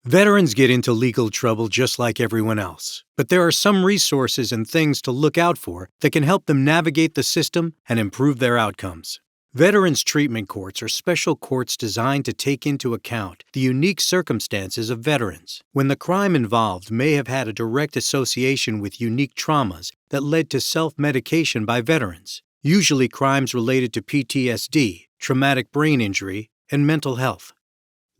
Veterans get into legal trouble just like everyone else, but there are some resources and things to look out for that can help them navigate the system and improve their outcomes. Veterans Treatment Courts are special courts designed to take into account the unique circumstances of veterans, when the crime involved may have had a direct association with unique traumas that led to self-medication by veterans, usually crimes related to PTSD, traumatic brain injury, and mental health.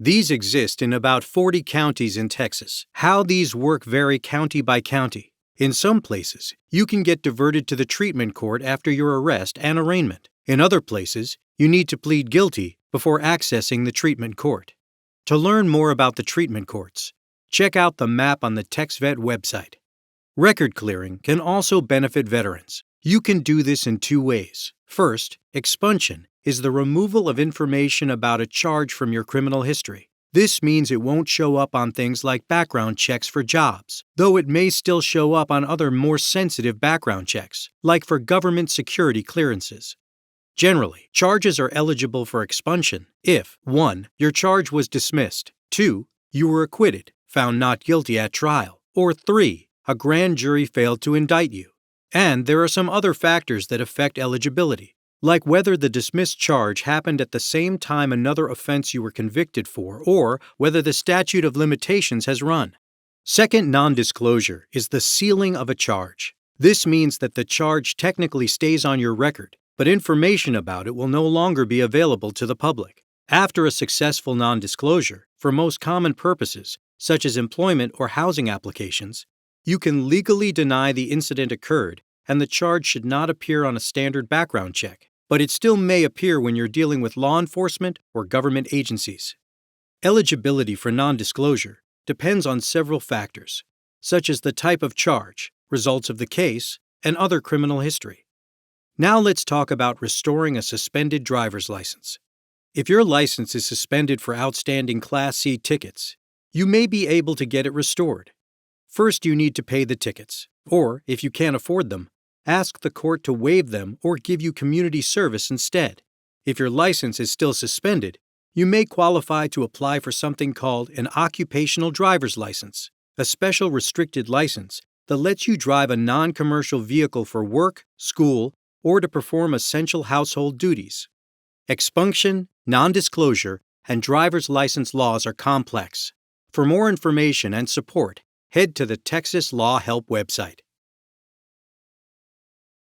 These exist in about 40 counties in Texas. How these work vary county by county. In some places, you can get diverted to the treatment court after your arrest and arraignment. In other places, you need to plead guilty before accessing the treatment court. To learn more about the treatment courts, check out the map on the TexVet website. Record clearing can also benefit veterans. You can do this in two ways. First, expunction is the removal of information about a charge from your criminal history. This means it won't show up on things like background checks for jobs, though it may still show up on other more sensitive background checks, like for government security clearances. Generally, charges are eligible for expunction if 1. Your charge was dismissed, 2. You were acquitted, found not guilty at trial, or 3. A grand jury failed to indict you. And there are some other factors that affect eligibility, like whether the dismissed charge happened at the same time another offense you were convicted for, or whether the statute of limitations has run. Second, non-disclosure is the sealing of a charge. This means that the charge technically stays on your record, but information about it will no longer be available to the public. After a successful non-disclosure, for most common purposes, such as employment or housing applications, you can legally deny the incident occurred, and the charge should not appear on a standard background check, but it still may appear when you're dealing with law enforcement or government agencies. Eligibility for non-disclosure depends on several factors, such as the type of charge, results of the case, and other criminal history. Now let's talk about restoring a suspended driver's license. If your license is suspended for outstanding Class C tickets, you may be able to get it restored. First, you need to pay the tickets, or if you can't afford them, ask the court to waive them or give you community service instead. If your license is still suspended, you may qualify to apply for something called an occupational driver's license, a special restricted license that lets you drive a non-commercial vehicle for work, school, or to perform essential household duties. Expunction, non-disclosure, and driver's license laws are complex. For more information and support, head to the Texas Law Help website.